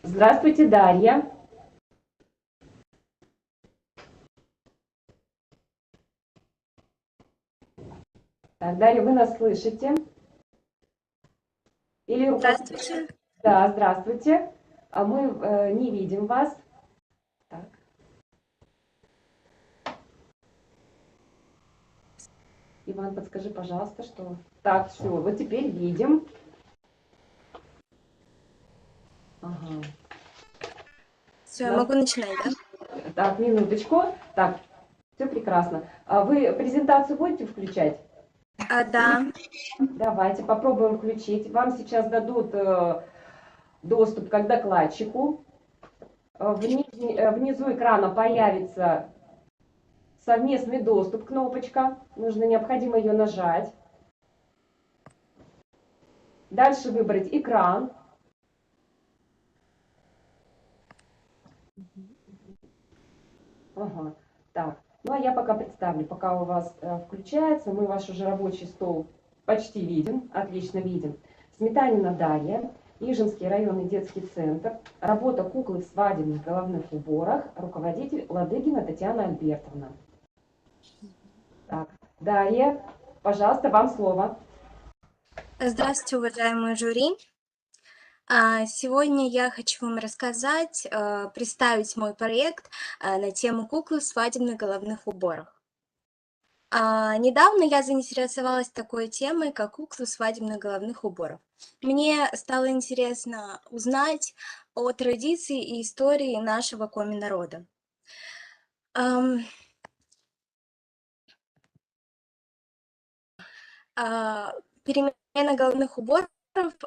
Здравствуйте, Дарья. Так, Дарья, вы нас слышите? Или Здравствуйте. Да, здравствуйте. А мы не видим вас. Так. Иван, подскажи, пожалуйста, что... Так, все, вот теперь видим. Ага. Все, я Нас- могу начинать, да? Так, минуточку. Так, все прекрасно. А вы презентацию будете включать? Да. Давайте попробуем включить. Вам сейчас дадут доступ как докладчику. Внизу экрана появится совместный доступ, кнопочка. Необходимо ее нажать. Дальше выбрать экран. Ага. Так. Ну а я пока представлю, пока у вас включается, мы ваш уже рабочий стол почти видим, отлично видим. Сметанина Дарья, Ижинский районный детский центр, работа куклы в свадебных головных уборах, руководитель Ладыгина Татьяна Альбертовна. Так, Дарья, пожалуйста, вам слово. Здравствуйте, уважаемые жюри. Сегодня я хочу вам рассказать, представить мой проект на тему куклы в свадебных головных уборах. Недавно я заинтересовалась такой темой, как куклы в свадебных головных уборах. Мне стало интересно узнать о традиции и истории нашего коми-народа. Перемена головных уборов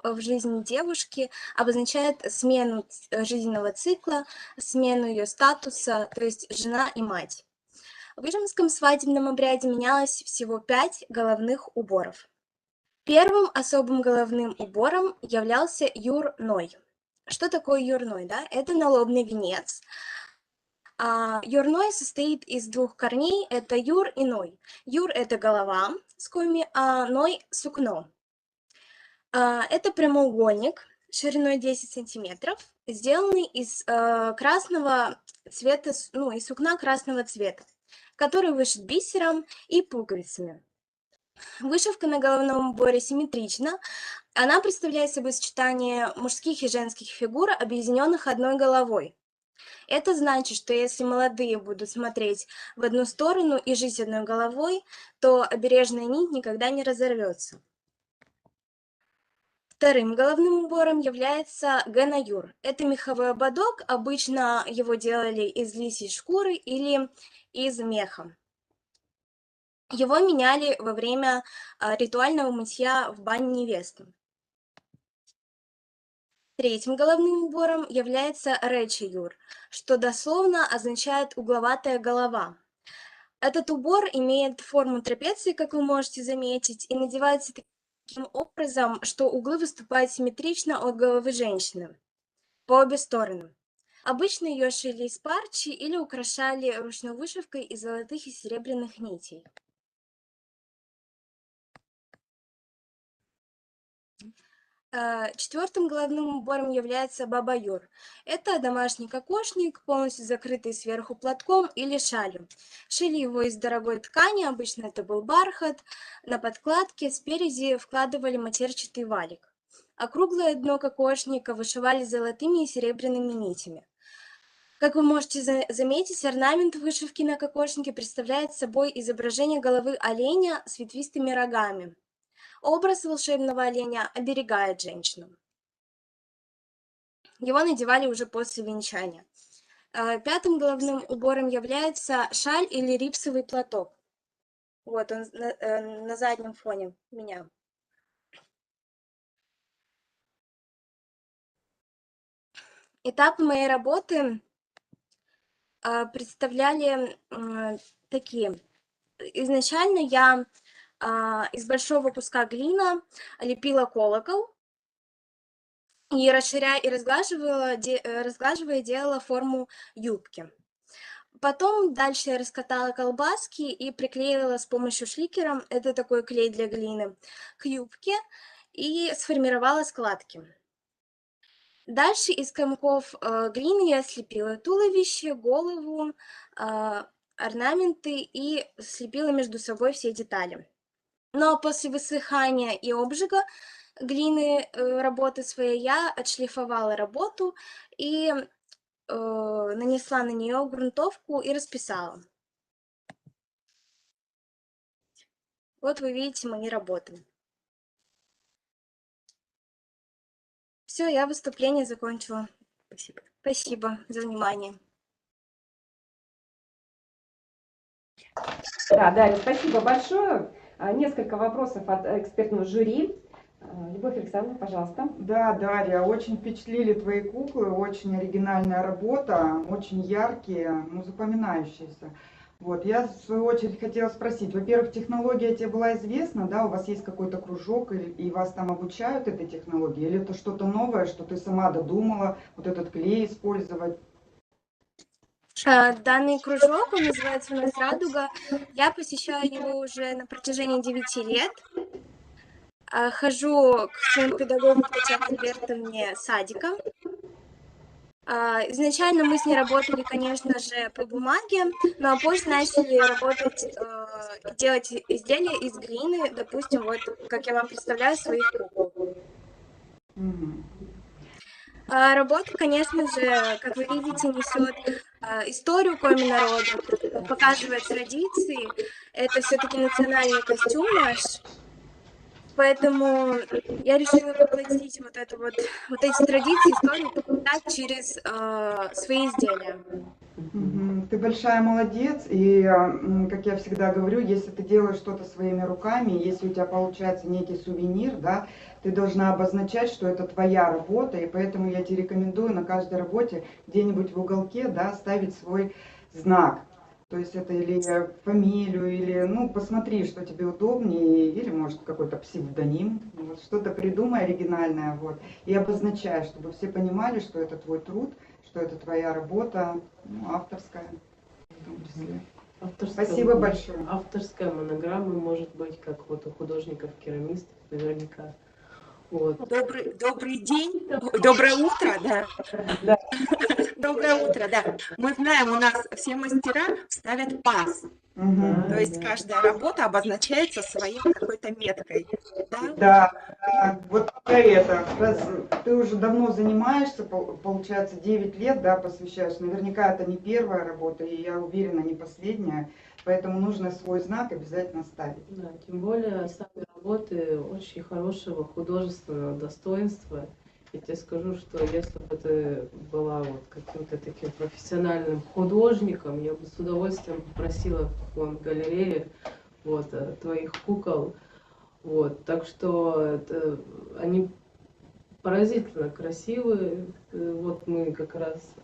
в жизни девушки обозначает смену жизненного цикла, смену ее статуса, то есть жена и мать. В ижемском свадебном обряде менялось всего 5 головных уборов. Первым особым головным убором являлся юрной. Что такое юрной? Да? Это налобный венец. Юрной состоит из 2 корней, это юр и ной. Юр – это голова с коми, а ной – сукно. Это прямоугольник шириной 10 сантиметров, сделанный из красного цвета, из сукна красного цвета, который вышит бисером и пуговицами. Вышивка на головном уборе симметрична. Она представляет собой сочетание мужских и женских фигур, объединенных одной головой. Это значит, что если молодые будут смотреть в одну сторону и жить одной головой, то обережная нить никогда не разорвется. Вторым головным убором является ганаюр. Это меховой ободок, обычно его делали из лисьей шкуры или из меха. Его меняли во время ритуального мытья в бане невесты. Третьим головным убором является речи-юр, что дословно означает угловатая голова. Этот убор имеет форму трапеции, как вы можете заметить, и надевается таким образом, что углы выступают симметрично от головы женщины по обе стороны. Обычно ее шили из парчи или украшали ручной вышивкой из золотых и серебряных нитей. Четвертым головным убором является баба-юр. Это домашний кокошник, полностью закрытый сверху платком или шалью. Шили его из дорогой ткани, обычно это был бархат. На подкладке спереди вкладывали матерчатый валик. Округлое дно кокошника вышивали золотыми и серебряными нитями. Как вы можете заметить, орнамент вышивки на кокошнике представляет собой изображение головы оленя с ветвистыми рогами. Образ волшебного оленя оберегает женщину. Его надевали уже после венчания. Пятым головным убором является шаль или рипсовый платок. Вот он на заднем фоне меня. Этапы моей работы представляли такие. Изначально я из большого куска глина лепила колокол и, расширяя и разглаживая, делала форму юбки. Потом дальше я раскатала колбаски и приклеила с помощью шликера, это такой клей для глины, к юбке и сформировала складки. Дальше из комков глины я слепила туловище, голову, орнаменты и слепила между собой все детали. Но после высыхания и обжига глины работы своей я отшлифовала работу и нанесла на нее грунтовку и расписала. Вот вы видите мои работы. Все, я выступление закончила. Спасибо. Спасибо за внимание. Да, Дарья, спасибо большое. Несколько вопросов от экспертного жюри. Любовь Александровна, пожалуйста. Да, Дарья, очень впечатлили твои куклы, очень оригинальная работа, очень яркие, ну, запоминающиеся. Вот, я в свою очередь хотела спросить, во-первых, технология тебе была известна, да, у вас есть какой-то кружок, и вас там обучают этой технологии, или это что-то новое, что ты сама додумала, вот этот клей использовать? Данный кружок, он называется у нас «Радуга». Я посещаю его уже на протяжении 9 лет. Хожу к своему педагогу Татьяне Альбертовне садика. Изначально мы с ней работали, конечно же, по бумаге, но позже начали работать, делать изделия из глины, допустим, вот как я вам представляю своих кукол. Мгм. Работа, конечно же, как вы видите, несет историю коми народа, показывает традиции. Это все-таки национальный костюм наш. Поэтому я решила воплотить вот эти традиции, историю показать через свои изделия. Ты большая молодец, и, как я всегда говорю, если ты делаешь что-то своими руками, если у тебя получается некий сувенир, да, ты должна обозначать, что это твоя работа, и поэтому я тебе рекомендую на каждой работе где-нибудь в уголке, да, ставить свой знак. То есть это или фамилию, или, ну, посмотри, что тебе удобнее, или, может, какой-то псевдоним, вот, что-то придумай оригинальное, вот, и обозначай, чтобы все понимали, что это твой труд, что это твоя работа, ну, авторская в том числе. Спасибо большое. Авторская монограмма может быть, как вот у художников-керамистов, наверняка. Вот. Добрый день, доброе утро, да. Да. Доброе утро, да. Мы знаем, у нас все мастера ставят пас. Мгм. То есть каждая работа обозначается своей какой-то меткой. Да? Да, вот про это. Раз ты уже давно занимаешься, получается, 9 лет, да, посвящаешь. Наверняка это не первая работа, и я уверена, не последняя. Поэтому нужно свой знак обязательно ставить. Да, тем более сами работы очень хорошего художественного достоинства. Я тебе скажу, что если бы ты была вот каким-то таким профессиональным художником, я бы с удовольствием попросила в галерее вот, твоих кукол. Вот, так что они поразительно красивые. Вот мы как раз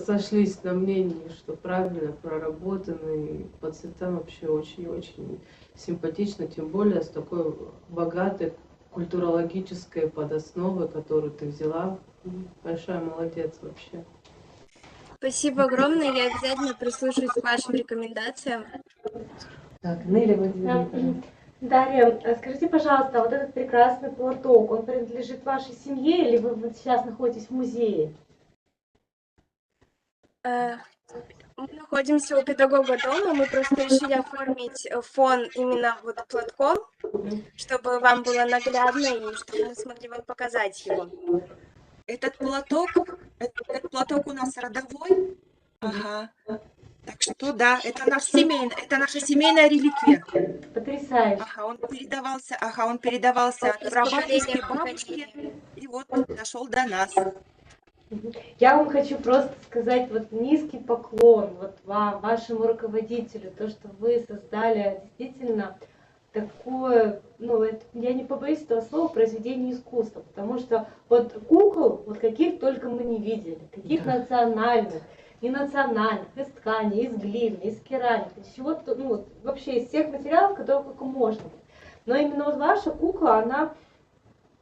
сошлись на мнении, что правильно проработаны. По цветам вообще очень-очень симпатично, тем более с такой богатой культурологической подосновой, которую ты взяла. Большая молодец вообще. Спасибо огромное, я обязательно прислушаюсь к вашим рекомендациям. Так, Неля Владимировна, пожалуйста. Дарья, скажите, пожалуйста, вот этот прекрасный платок, он принадлежит вашей семье или вы вот сейчас находитесь в музее? Мы находимся у педагога дома, мы просто решили оформить фон именно вот платком, чтобы вам было наглядно и чтобы мы смогли вам показать его. Этот платок у нас родовой. Ага. Так что да, это наша семейная реликвия. Потрясающе. Ага, он передавался от прабабушки, поколения в бабушки, поколение. и вот дошел до нас. Я вам хочу просто сказать вот низкий поклон вот вам, вашему руководителю, то, что вы создали действительно такое, ну, это, я не побоюсь этого слова, произведение искусства, потому что вот кукол, вот каких только мы не видели, каких национальных, ненациональных, из ткани, из глины, из керамики, из чего-то, ну, вот, вообще из всех материалов, которых только можно. Но именно вот ваша кукла, она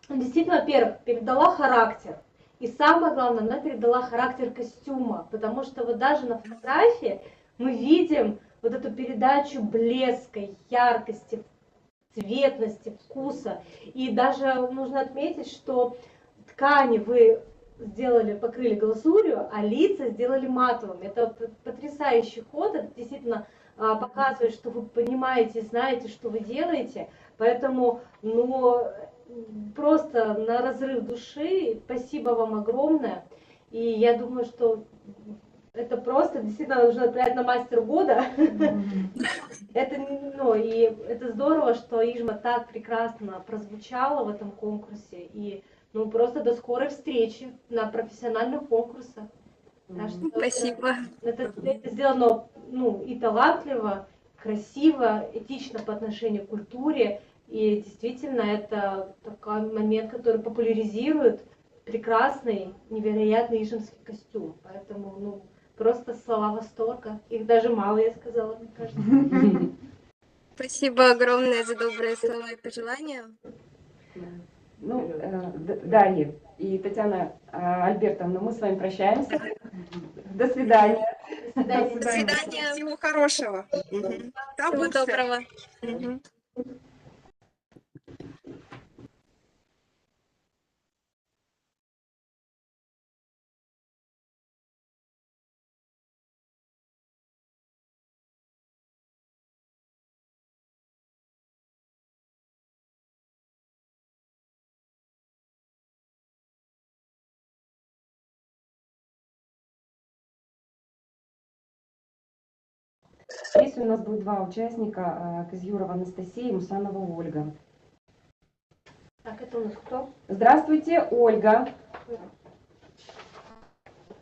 действительно, во-первых, передала характер. И самое главное, она передала характер костюма, потому что вот даже на фотографии мы видим вот эту передачу блеска, яркости, цветности, вкуса. И даже нужно отметить, что ткани вы сделали, покрыли глазурью, а лица сделали матовыми. Это потрясающий ход, это действительно показывает, что вы понимаете, знаете, что вы делаете. Поэтому, ну, просто на разрыв души, спасибо вам огромное. И я думаю, что это просто действительно нужно отправить на мастер года. Это, ну, и это здорово, что Ижма так прекрасно прозвучала в этом конкурсе. И, ну, просто до скорой встречи на профессиональных конкурсах. Так что Спасибо. это сделано, ну, и талантливо, красиво, этично по отношению к культуре. И действительно, это такой момент, который популяризирует прекрасный, невероятный ижемский костюм. Поэтому, ну, просто слова восторга. Их даже мало, я сказала, мне кажется. Спасибо огромное за добрые слова и пожелания. Ну, Дарья и Татьяна Альбертовна, мы с вами прощаемся. До свидания. До До свидания. Всего хорошего. Всего доброго. Мгм. Здесь у нас будет два участника, Козьюрова Анастасия и Мусанова Ольга. Так, это у нас кто? Здравствуйте, Ольга.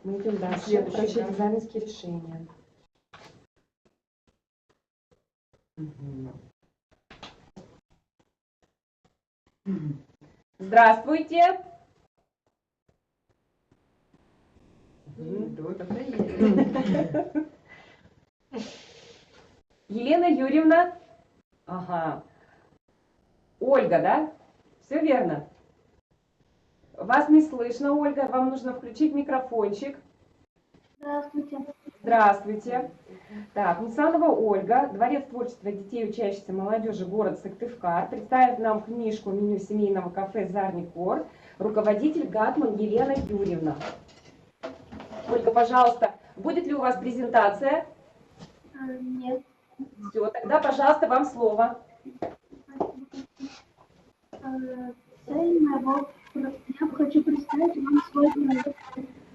Мы идем дальше. Следующий, Прочесть да. экзаменские решения. Здравствуйте. Елена Юрьевна. Ага. Ольга, да? Все верно. Вас не слышно, Ольга. Вам нужно включить микрофончик. Здравствуйте. Здравствуйте. Так, Мусанова Ольга, Дворец творчества детей, учащейся молодежи, город Сыктывкар, представит нам книжку «Меню семейного кафе Зарникор», руководитель Гатман Елена Юрьевна. Ольга, пожалуйста, будет ли у вас презентация? Нет. Все, тогда, пожалуйста, вам слово. Цель моего я хочу представить вам свой проект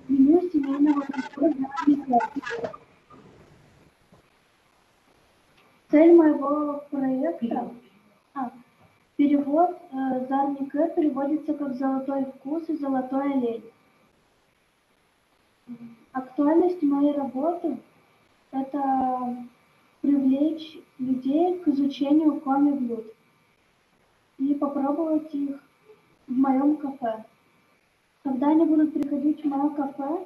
меню семейного кафе Зарникор. Цель моего проекта перевод Зарникор переводится как «золотой вкус» и «золотой олень». Актуальность моей работы – это привлечь людей к изучению коми-блюд и попробовать их в моем кафе. Когда они будут приходить в мое кафе,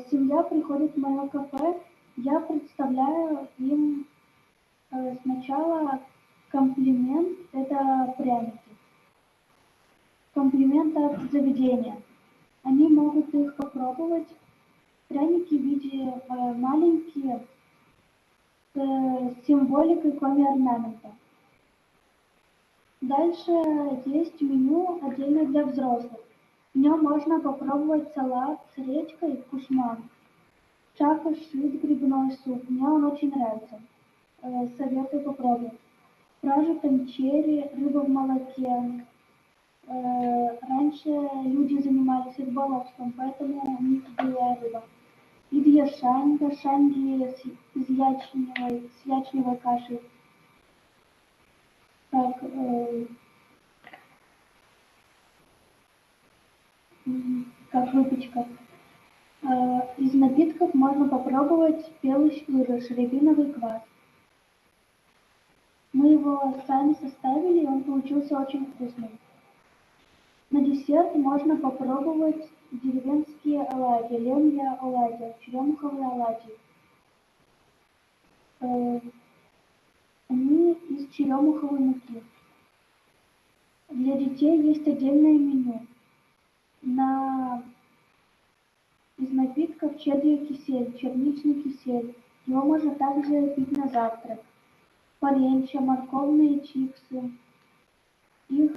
семья приходит в мое кафе, я представляю им сначала комплимент – это пряники. Комплимент от заведения. Они могут их попробовать. Пряники в виде маленькие, с символикой коми-орнамента. Дальше есть меню отдельно для взрослых. В нем можно попробовать салат с редькой кушман, чакош шит грибной суп. Мне он очень нравится. Советую попробовать. Пражитом черри, рыба в молоке. Раньше люди занимались рыболовством, поэтому у них была рыба. Идьяшаньга, шанги с ячневой кашей. Так, как выпечка. Из напитков можно попробовать белый рябиновый квас. Мы его сами составили, и он получился очень вкусный. На десерт можно попробовать деревенские оладьи, ленья оладьи, черемуховые оладьи. Они из черемуховой муки. Для детей есть отдельное меню. Из напитков чеддер кисель, черничный кисель. Его можно также пить на завтрак. Паренча, морковные чипсы. Их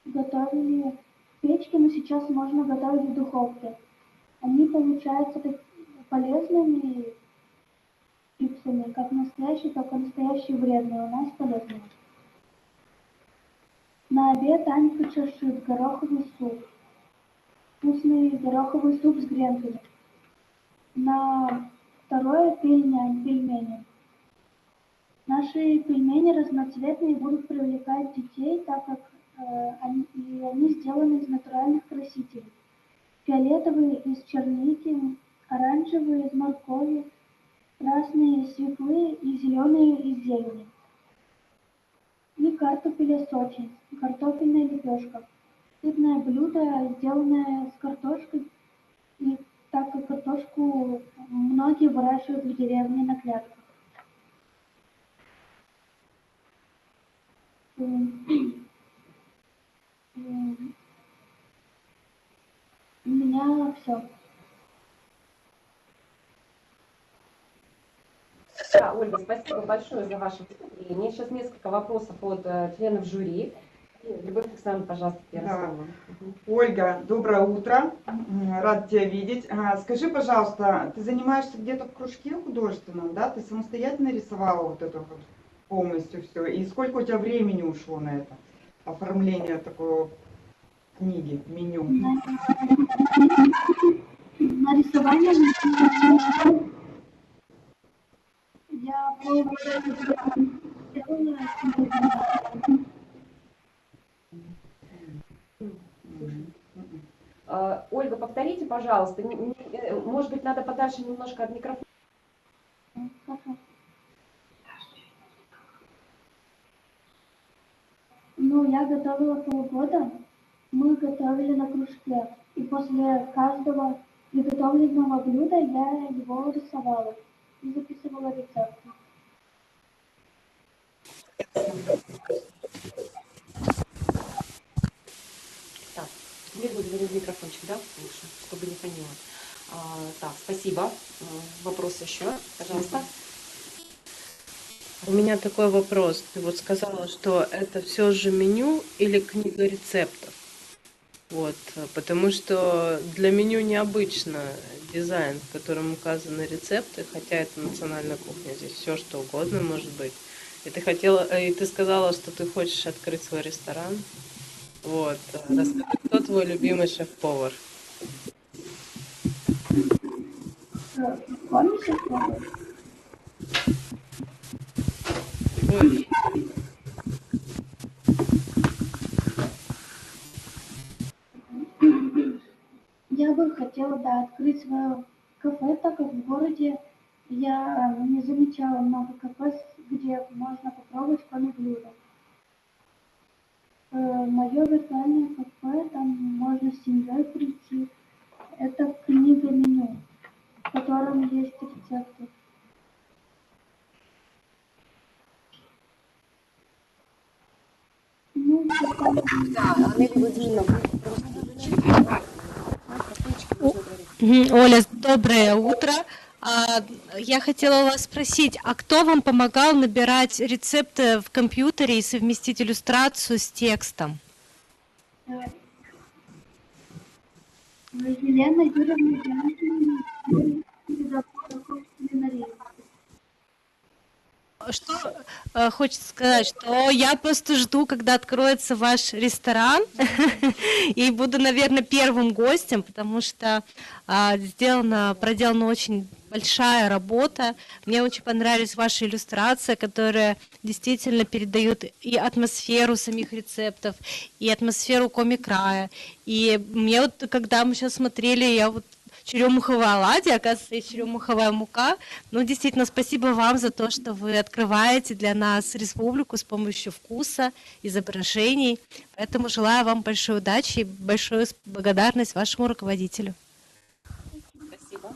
готовили В печке, но сейчас можно готовить в духовке. Они получаются полезными чипсами, как настоящие, только настоящие вредные, у нас полезные. На обед Анька чешит гороховый суп. Вкусный гороховый суп с гренками. На второе пельмени. Наши пельмени разноцветные будут привлекать детей, так как они сделаны из натуральных красителей. Фиолетовые из черники, оранжевые из моркови, красные из свеклы и зеленые из зелени. И картофеля сочи, картофельная лепешка. Сытное блюдо, сделанное с картошкой, и так как картошку многие выращивают в деревне на клетках. У меня все. Да, Ольга, спасибо большое за ваше выступление. Сейчас несколько вопросов от членов жюри. Любовь Александровна, пожалуйста, первое Да. слово. Ольга, доброе утро. Рад тебя видеть. Скажи, пожалуйста, ты занимаешься где-то в кружке художественном, да? Ты самостоятельно рисовала вот это вот полностью все? И сколько у тебя времени ушло на это? Оформление такой книги, меню? На рисование я полгода делала. Ольга, повторите, пожалуйста. Может быть, надо подальше немножко от микрофона. Ну, я готовила полгода. Мы готовили на кружке. И после каждого приготовленного блюда я его рисовала и записывала рецепты. Так, где будет говорить микрофончик, да, лучше, чтобы не поняла. Так, спасибо. Вопрос еще, пожалуйста. У меня такой вопрос. Ты вот сказала, что это все же меню или книга рецептов? Вот, потому что для меню необычно дизайн, в котором указаны рецепты, хотя это национальная кухня, здесь все что угодно может быть. И ты сказала, что ты хочешь открыть свой ресторан. Вот, расскажи, кто твой любимый шеф-повар? Помнишь, Ой, я бы хотела, да, открыть свое кафе, так как в городе я не замечала много кафе, где можно попробовать кроме блюда. Мое виртуальное кафе, там можно с семьей прийти. Это книга меню, в котором есть рецепты. Ну, Оля, доброе утро. Я хотела у вас спросить, а кто вам помогал набирать рецепты в компьютере и совместить иллюстрацию с текстом? Елена Юрьевна, кулинарии. Что хочется сказать, что я просто жду, когда откроется ваш ресторан, и буду, наверное, первым гостем, потому что проделана очень большая работа. Мне очень понравились ваши иллюстрации, которые действительно передают и атмосферу самих рецептов, и атмосферу комик-рая. И мне вот, когда мы сейчас смотрели, я вот черемуховая оладья, оказывается, есть черемуховая мука. Ну, действительно, спасибо вам за то, что вы открываете для нас республику с помощью вкуса, изображений. Поэтому желаю вам большой удачи и большую благодарность вашему руководителю. Спасибо.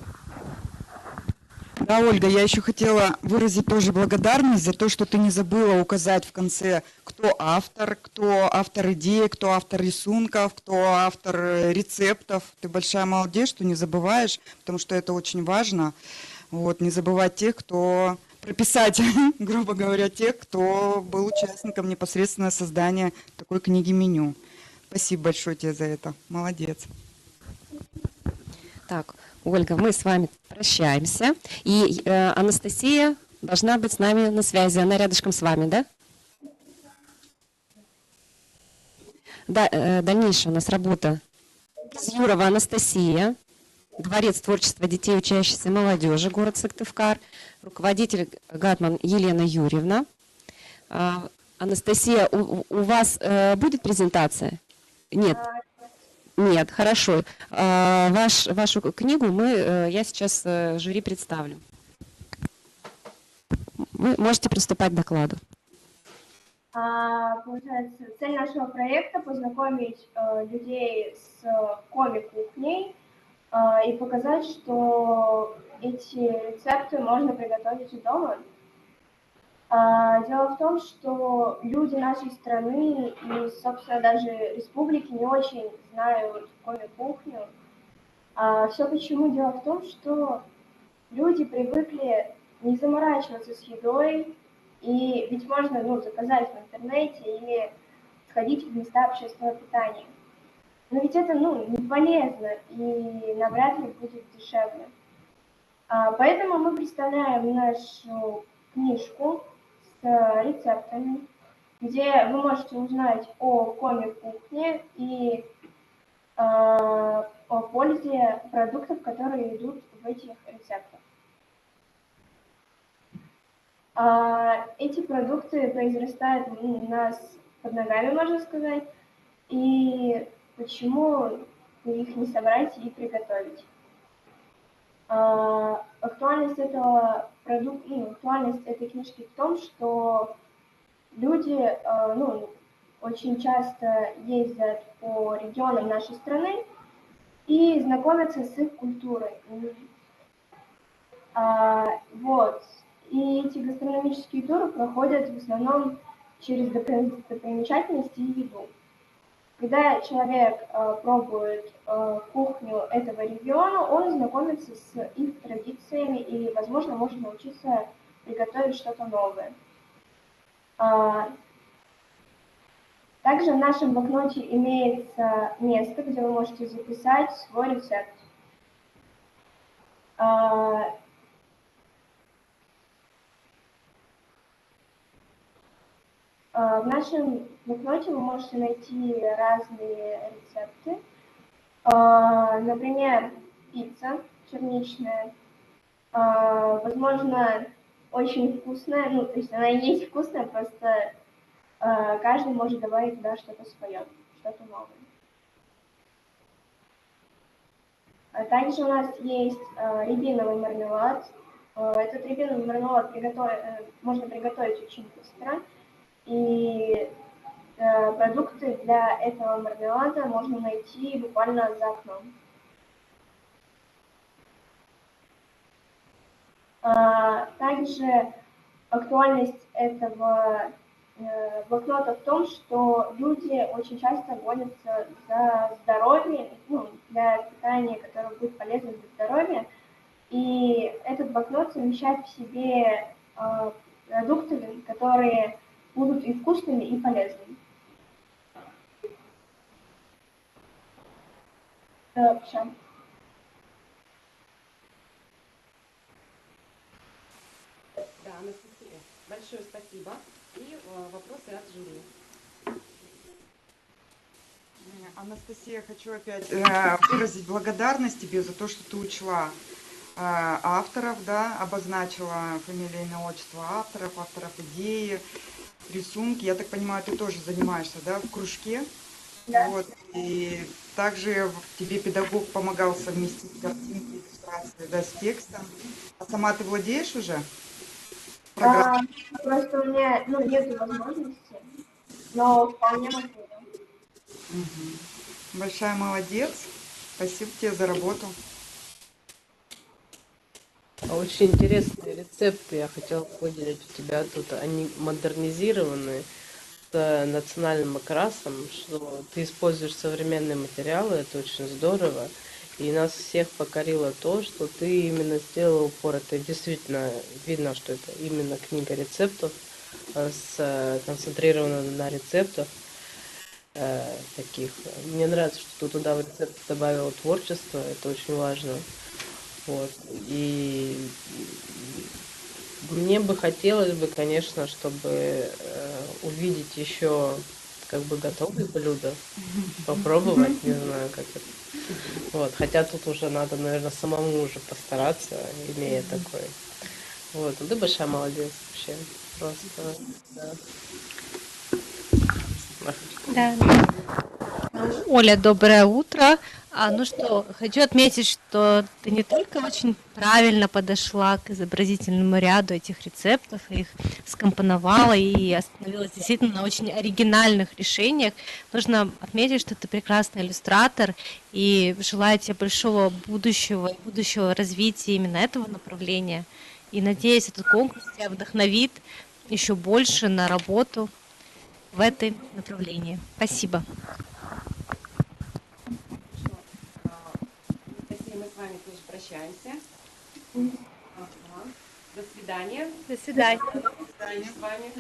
Да, Ольга, я еще хотела выразить тоже благодарность за то, что ты не забыла указать в конце, кто автор идеи, кто автор рисунков, кто автор рецептов. Ты большая молодец, что не забываешь, потому что это очень важно. Вот, не забывать тех, кто прописать, грубо говоря, тех, кто был участником непосредственно создания такой книги меню. Спасибо большое тебе за это. Молодец. Так, Ольга, мы с вами прощаемся. И Анастасия должна быть с нами на связи. Она рядышком с вами, да? Да, дальнейшая у нас работа. Юрова Анастасия, Дворец творчества детей, учащейся молодежи, город Сыктывкар, руководитель Гатман Елена Юрьевна. Анастасия, у вас будет презентация? Нет. Нет, хорошо. Вашу книгу я сейчас жюри представлю. Вы можете приступать к докладу. Получается, цель нашего проекта — познакомить людей с коми-кухней и показать, что эти рецепты можно приготовить и дома. Дело в том, что люди нашей страны и, собственно, даже республики не очень знают коми-кухню. Все почему? Дело в том, что люди привыкли не заморачиваться с едой, и ведь можно заказать в интернете или сходить в места общественного питания. Но ведь это не полезно и навряд ли будет дешевле. Поэтому мы представляем нашу книжку с рецептами, где вы можете узнать о коми-кухне и о пользе продуктов, которые идут в этих рецептах. Эти продукты произрастают у нас под ногами, можно сказать, и почему их не собрать и приготовить. Актуальность актуальность этой книжки в том, что люди очень часто ездят по регионам нашей страны и знакомятся с их культурой. И эти гастрономические туры проходят в основном через достопримечательности и еду. Когда человек пробует кухню этого региона, он знакомится с их традициями и, возможно, может научиться приготовить что-то новое. Также в нашем блокноте имеется место, где вы можете записать свой рецепт. В нашем блокноте вы можете найти разные рецепты. Например, пицца черничная. Возможно, очень вкусная. То есть она и есть вкусная, просто каждый может добавить туда что-то свое, что-то новое. Также у нас есть рябиновый мармелад. Этот рябиновый мармелад можно приготовить очень быстро. И продукты для этого мармелада можно найти буквально за окном. Также актуальность этого блокнота в том, что люди очень часто гонятся за здоровьем, для питания, которое будет полезно для здоровья. И этот блокнот совмещает в себе продукты, которые будут и вкусными, и полезными. Все. Да, Анастасия, большое спасибо. И вопросы от жюри. Анастасия, хочу опять выразить благодарность тебе за то, что ты учла авторов, да, обозначила фамилия, имя, отчество авторов идеи, рисунки. Я так понимаю, ты тоже занимаешься, да, в кружке? Да. Вот. И также тебе педагог помогал совместить картинки, иллюстрации, да, с текстом. А сама ты владеешь уже программой? Просто у меня нет возможности, но вполне могу. Большая молодец. Спасибо тебе за работу. Очень интересные рецепты я хотела выделить у тебя тут. Они модернизированы с национальным окрасом, что ты используешь современные материалы, это очень здорово. И нас всех покорило то, что ты именно сделала упор. Это действительно видно, что это именно книга рецептов, сконцентрирована на рецептах. таких. Мне нравится, что ты туда в рецепт добавила творчество, это очень важно. Вот. И мне бы хотелось бы, конечно, чтобы увидеть еще как бы готовые блюда, попробовать, не знаю, как это. Вот. Хотя тут уже надо, наверное, самому уже постараться, имея такой. Вот. Ну, ты большая молодец вообще. Просто, да. Да. Оля, доброе утро. Ну что, хочу отметить, что ты не только очень правильно подошла к изобразительному ряду этих рецептов, их скомпоновала и остановилась действительно на очень оригинальных решениях. Нужно отметить, что ты прекрасный иллюстратор, и желаю тебе большого будущего и будущего развития именно этого направления. И надеюсь, этот конкурс тебя вдохновит еще больше на работу в этом направлении. Спасибо. Анастасия, мы с вами тоже прощаемся. Ага. До свидания. До свидания. Встречи с вами.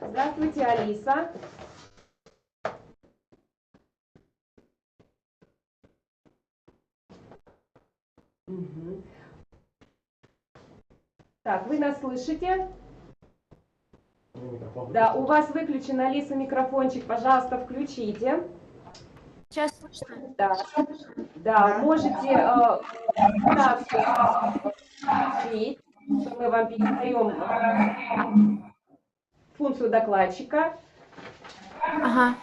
Здравствуйте, Алиса. Мгм. Так, вы нас слышите? Да, у вас выключен, Алиса, микрофончик, пожалуйста, включите. Сейчас слышно? Да, да, можете включить, что мы вам передаем функцию докладчика. Ага,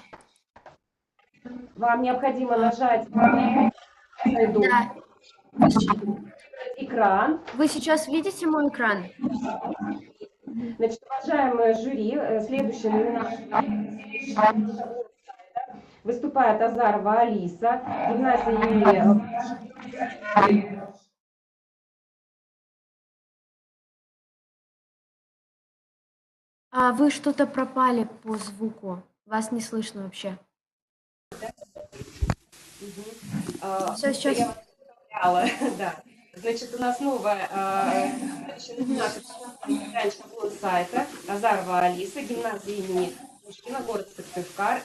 Вам необходимо нажать да. экран. Вы сейчас видите мой экран? Значит, уважаемые жюри, следующая номинация выступает Азарова Алиса, гимназия имени... А вы что-то пропали по звуку. Вас не слышно вообще. Всё, сейчас. Я вас поправляла, да. Значит, у нас новая следующая номинация сайта Азарова Алиса, гимназия имени Пушкина, город Сыктывкар.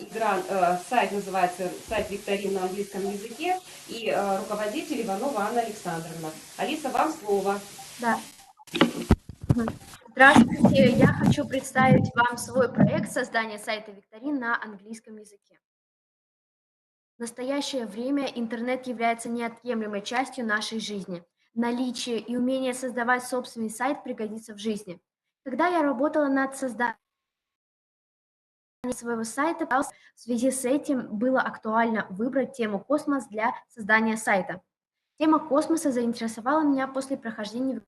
Сайт называется сайт викторин на английском языке, и руководитель Иванова Анна Александровна. Алиса, вам слово. Да. Здравствуйте, я хочу представить вам свой проект создания сайта викторин на английском языке. В настоящее время интернет является неотъемлемой частью нашей жизни. Наличие и умение создавать собственный сайт пригодится в жизни. Когда я работала над созданием своего сайта, в связи с этим было актуально выбрать тему «Космос» для создания сайта. Тема космоса заинтересовала меня после прохождения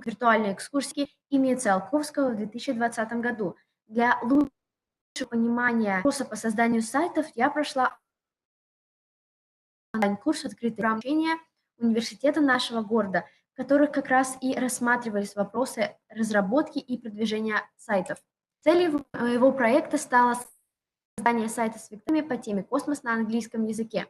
виртуальной экскурсии имени Циолковского в 2020 году. Для лучшего понимания вопроса по созданию сайтов я прошла онлайн-курс «Открытое обучение» университета нашего города, в которых как раз и рассматривались вопросы разработки и продвижения сайтов. Целью моего проекта стало создание сайта с викторинами по теме «Космос» на английском языке.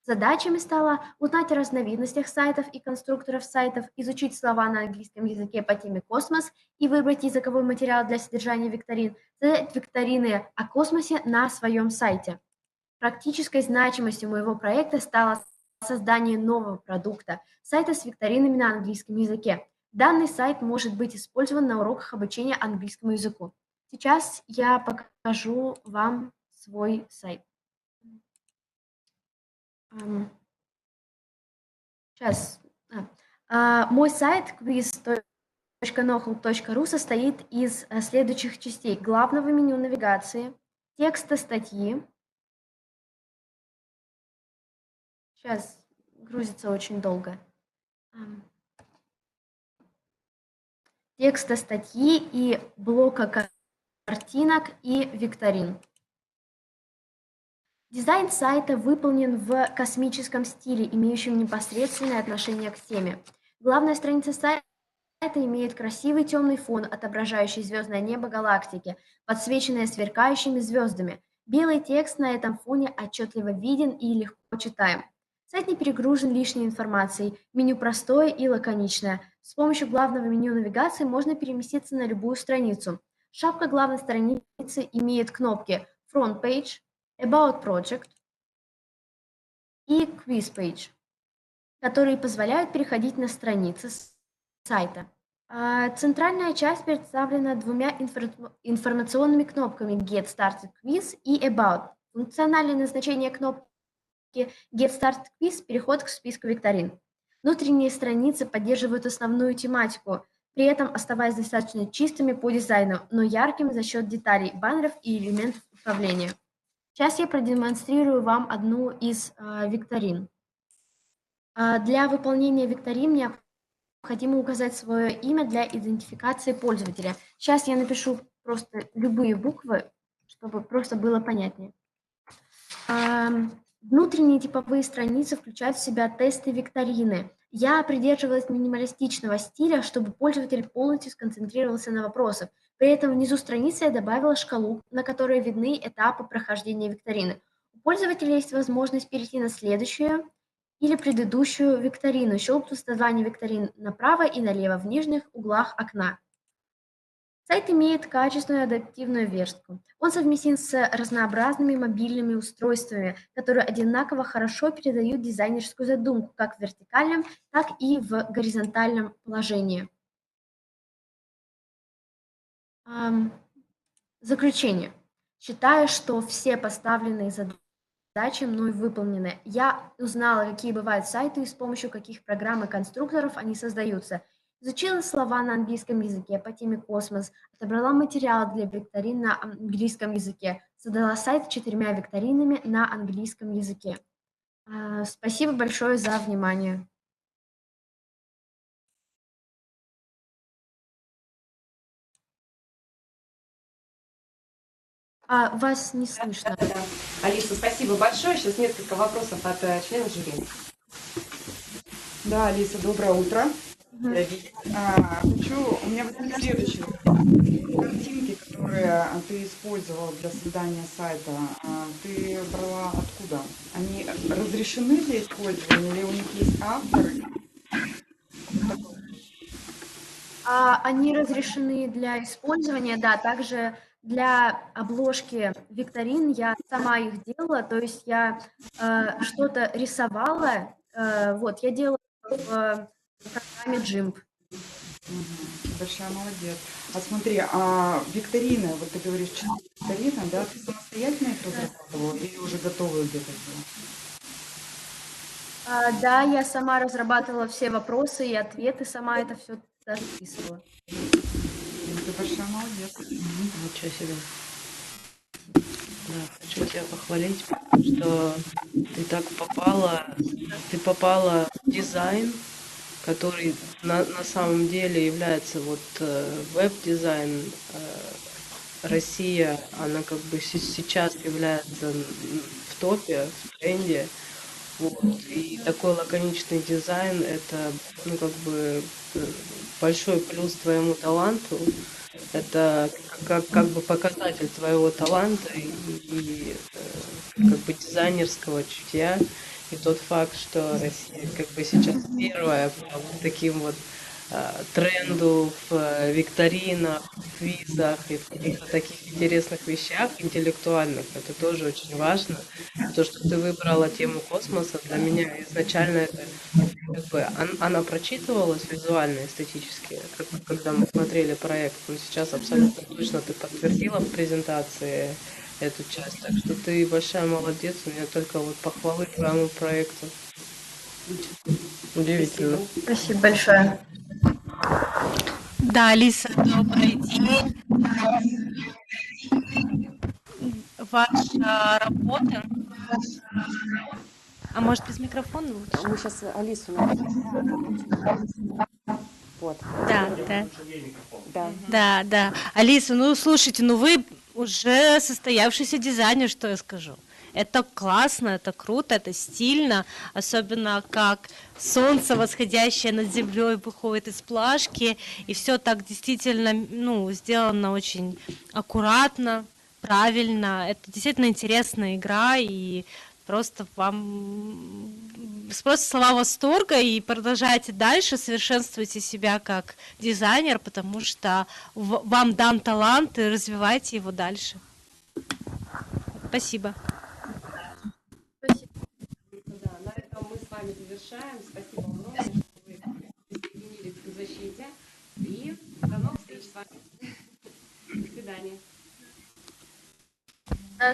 Задачами стало узнать о разновидностях сайтов и конструкторов сайтов, изучить слова на английском языке по теме «Космос» и выбрать языковой материал для содержания викторин, создать викторины о космосе на своем сайте. Практической значимостью моего проекта стало создание нового продукта – сайта с викторинами на английском языке. Данный сайт может быть использован на уроках обучения английскому языку. Сейчас я покажу вам свой сайт. Сейчас. Мой сайт quiz.nohul.ru состоит из следующих частей: главного меню навигации, текста статьи. Сейчас грузится очень долго. Текста статьи и блока картинок и викторин. Дизайн сайта выполнен в космическом стиле, имеющем непосредственное отношение к теме. Главная страница сайта имеет красивый темный фон, отображающий звездное небо галактики, подсвеченное сверкающими звездами. Белый текст на этом фоне отчетливо виден и легко читаем. Сайт не перегружен лишней информацией, меню простое и лаконичное. С помощью главного меню навигации можно переместиться на любую страницу. Шапка главной страницы имеет кнопки Front Page, About Project и Quiz Page, которые позволяют переходить на страницы сайта. Центральная часть представлена двумя информационными кнопками Get Started Quiz и About. Функциональное назначение кнопки Get Started Quiz – переход к списку викторин. Внутренние страницы поддерживают основную тематику, при этом оставаясь достаточно чистыми по дизайну, но яркими за счет деталей, баннеров и элементов управления. Сейчас я продемонстрирую вам одну из викторин. Для выполнения викторин необходимо указать свое имя для идентификации пользователя. Сейчас я напишу просто любые буквы, чтобы просто было понятнее. Внутренние типовые страницы включают в себя тесты викторины. Я придерживалась минималистичного стиля, чтобы пользователь полностью сконцентрировался на вопросах. При этом внизу страницы я добавила шкалу, на которой видны этапы прохождения викторины. У пользователя есть возможность перейти на следующую или предыдущую викторину, щелкнув название викторин направо и налево в нижних углах окна. Сайт имеет качественную адаптивную верстку. Он совместим с разнообразными мобильными устройствами, которые одинаково хорошо передают дизайнерскую задумку как в вертикальном, так и в горизонтальном положении. Заключение. Считаю, что все поставленные задачи мной выполнены. Я узнала, какие бывают сайты и с помощью каких программ и конструкторов они создаются. Изучила слова на английском языке по теме «Космос», отобрала материал для викторин на английском языке, создала сайт с 4 викторинами на английском языке. Спасибо большое за внимание. Вас не слышно. Да. Алиса, спасибо большое. Сейчас несколько вопросов от членов жюри. Да, Алиса, доброе утро. У меня возникли следующие картинки, которые ты использовал для создания сайта. Ты брала откуда? Они разрешены для использования или у них есть авторы? Они разрешены для использования, да, также для обложки викторин я сама их делала, то есть я что-то рисовала, вот, я делала в программе GIMP. Большая молодец. А смотри, викторины, вот ты говоришь, 4 викторины, да, ты самостоятельно их разрабатывала или уже готовые где-то было? Да, я сама разрабатывала все вопросы и ответы, сама это все расписывала. Ты большая молодец. Ничего себе. Да, хочу тебя похвалить, потому что ты попала в дизайн, который на самом деле является вот веб-дизайн. Россия, она как бы сейчас является в топе, в тренде. Вот. И такой лаконичный дизайн — это, ну, как бы большой плюс твоему таланту. Это как бы показатель твоего таланта и как бы дизайнерского чутья. И тот факт, что Россия как бы сейчас первая по вот таким вот тренду в викторинах, в квизах и в каких-то таких интересных вещах интеллектуальных, это тоже очень важно. То, что ты выбрала тему космоса, для меня изначально это как бы она прочитывалась визуально, эстетически, когда мы смотрели проект, но сейчас абсолютно точно ты подтвердила в презентации эту часть. Так что ты большая молодец, у меня только вот похвалы твоему проекту. Удивительно. Спасибо большое. Да, Алиса, добрый день. Ваша работа. А может без микрофона лучше? Мы сейчас Алису вот. Да. Алиса, ну слушайте, ну вы уже состоявшийся дизайнер, что я скажу. Это классно, это круто, это стильно, особенно как солнце, восходящее над землей, выходит из плашки, и все так действительно, ну, сделано очень аккуратно, правильно. Это действительно интересная игра, и просто вам просто слова восторга, и продолжайте дальше, совершенствуйте себя как дизайнер, потому что вам дан талант, и развивайте его дальше. Спасибо. Да, на этом мы с вами завершаем. Спасибо огромное, что вы присоединились к защите. И до новых встреч с вами. До свидания.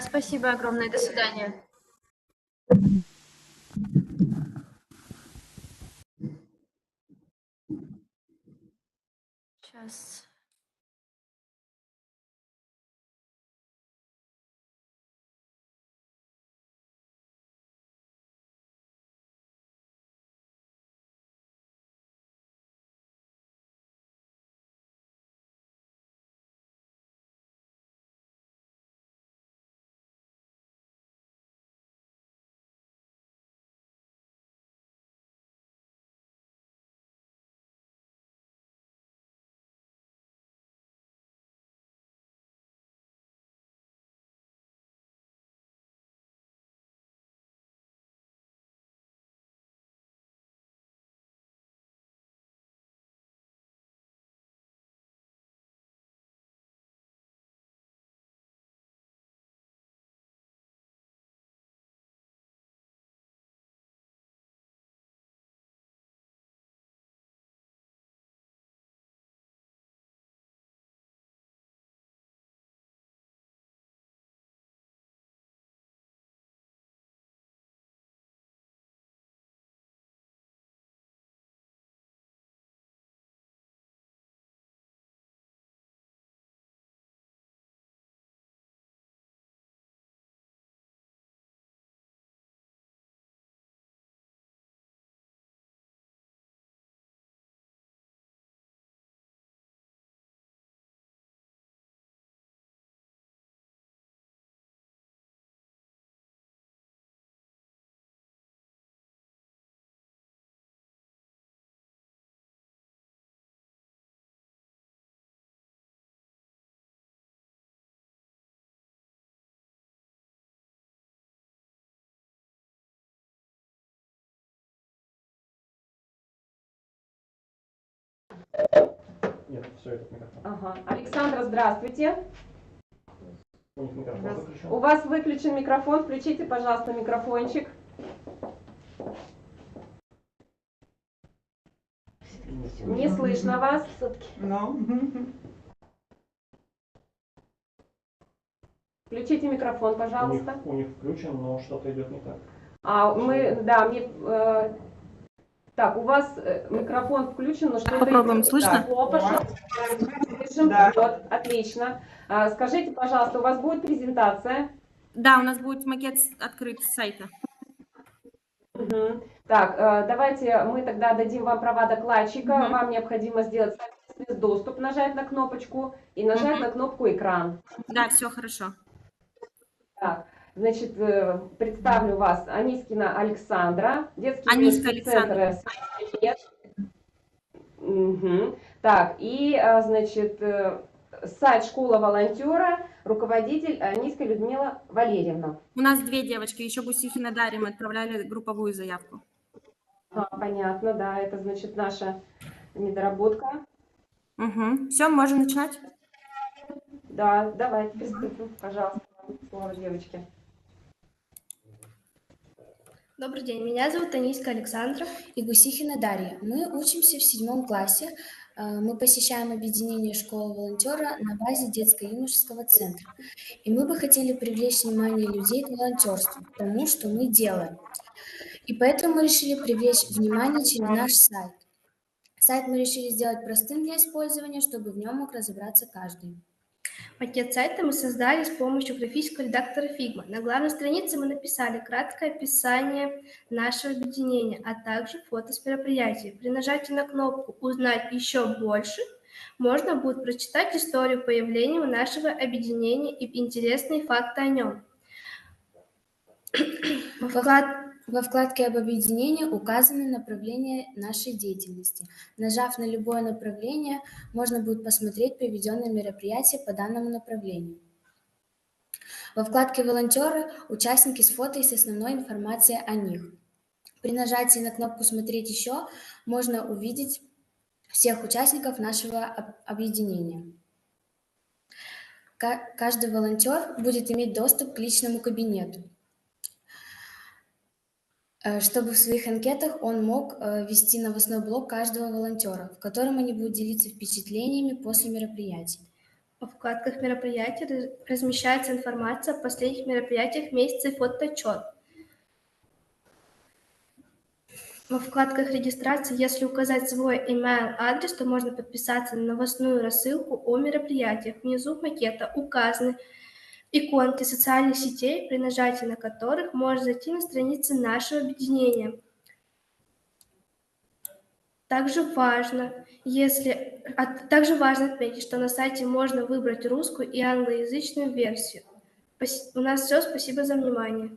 Спасибо огромное. До свидания. Сейчас. Нет, все, этот микрофон. Ага. Александра, здравствуйте. У них микрофон выключен. У вас выключен микрофон. Включите, пожалуйста, микрофончик. Не слышно вас. Включите микрофон, пожалуйста. У них включен, но что-то идет не так. Так, у вас микрофон включен, но что-то... Попробуем, слышно? Слышим, вот, отлично. Скажите, пожалуйста, у вас будет презентация? Да, у нас будет макет открыт с сайта. Угу. Так, давайте мы тогда дадим вам права докладчика. Вам необходимо сделать доступ, нажать на кнопочку и нажать на кнопку «Экран». Да, все хорошо. Так, значит, представлю вас. Анискина Александра, детский Аниска юношеский центр. Угу. Так, и, значит, сайт «Школа волонтера», руководитель Аниска Людмила Валерьевна. У нас 2 девочки, еще Гусихина Дарья, мы отправляли групповую заявку. Понятно, да, это значит наша недоработка. Угу. Все, можем начинать? Да, давайте приступим, пожалуйста, слово девочки. Добрый день, меня зовут Аниска Александра и Гусихина Дарья. Мы учимся в 7 классе. Мы посещаем объединение «Школа волонтера» на базе детско-юношеского центра. И мы бы хотели привлечь внимание людей к волонтерству, к тому, что мы делаем. И поэтому мы решили привлечь внимание через наш сайт. Сайт мы решили сделать простым для использования, чтобы в нем мог разобраться каждый. Макет сайта мы создали с помощью графического редактора Figma. На главной странице мы написали краткое описание нашего объединения, а также фото с мероприятия. При нажатии на кнопку «Узнать еще больше» можно будет прочитать историю появления нашего объединения и интересные факты о нем. Во вкладке об объединении указаны направления нашей деятельности. Нажав на любое направление, можно будет посмотреть проведенные мероприятия по данному направлению. Во вкладке «Волонтеры» участники с фото и с основной информацией о них. При нажатии на кнопку «Смотреть еще» можно увидеть всех участников нашего объединения. Каждый волонтер будет иметь доступ к личному кабинету, чтобы в своих анкетах он мог вести новостной блог каждого волонтера, в котором они будут делиться впечатлениями после мероприятий. Во вкладках мероприятий размещается информация о последних мероприятиях месяца и фотоотчет. Во вкладках регистрации, если указать свой email-адрес, то можно подписаться на новостную рассылку о мероприятиях. Внизу макета указаны иконки социальных сетей, при нажатии на которых можно зайти на страницы нашего объединения. Также важно отметить, что на сайте можно выбрать русскую и англоязычную версию. У нас все, спасибо за внимание.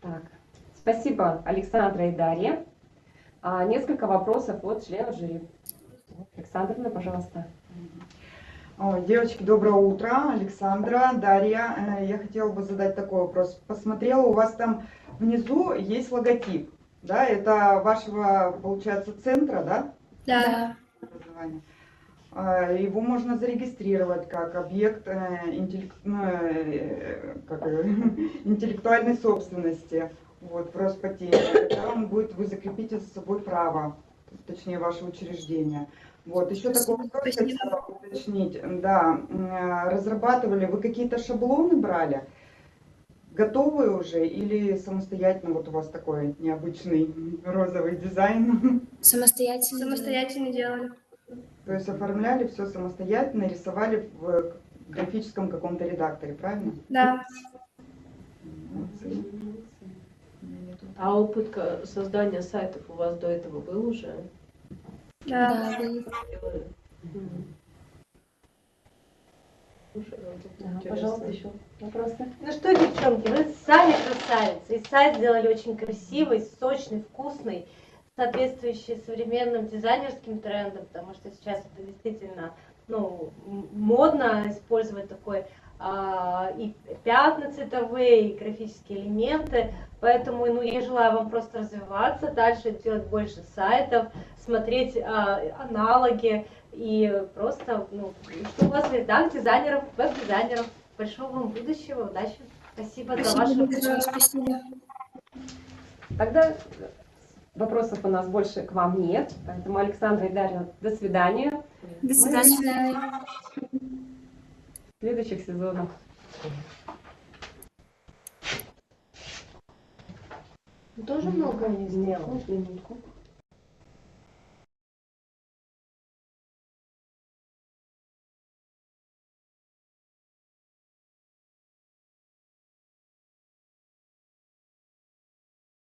Так, спасибо, Александра и Дарья. Несколько вопросов от членов жюри. Александровна, пожалуйста. Девочки, доброе утро. Александра, Дарья. Я хотела бы задать такой вопрос. Посмотрела, у вас там внизу есть логотип. Да, это вашего, получается, центра, да? Да. Его можно зарегистрировать как объект интеллектуальной собственности. Вот, в Роспатенте. Тогда вы закрепите за собой право, точнее, ваше учреждение. Вот, еще такой вопрос хотела уточнить. Да, разрабатывали, вы какие-то шаблоны брали? Готовые уже или самостоятельно, вот у вас такой необычный розовый дизайн? Самостоятельно делали. То есть оформляли все самостоятельно, рисовали в графическом каком-то редакторе, правильно? Да. А опыт создания сайтов у вас до этого был уже? Да. Пожалуйста, еще вопросы? Ну что, девчонки, вы сами красавицы. И сайт сделали очень красивый, сочный, вкусный, соответствующий современным дизайнерским трендам, потому что сейчас это действительно модно использовать такой и пятна цветовые, и графические элементы. Поэтому я желаю вам просто развиваться, дальше делать больше сайтов, смотреть аналоги и просто, что у вас в рядах дизайнеров, веб-дизайнеров. Большого вам будущего, удачи. Спасибо за вашу... Спасибо. Тогда вопросов у нас больше к вам нет. Поэтому, Александра и Дарья, до свидания. До свидания. В следующих сезонах. Тоже многое не сделал. Минутку.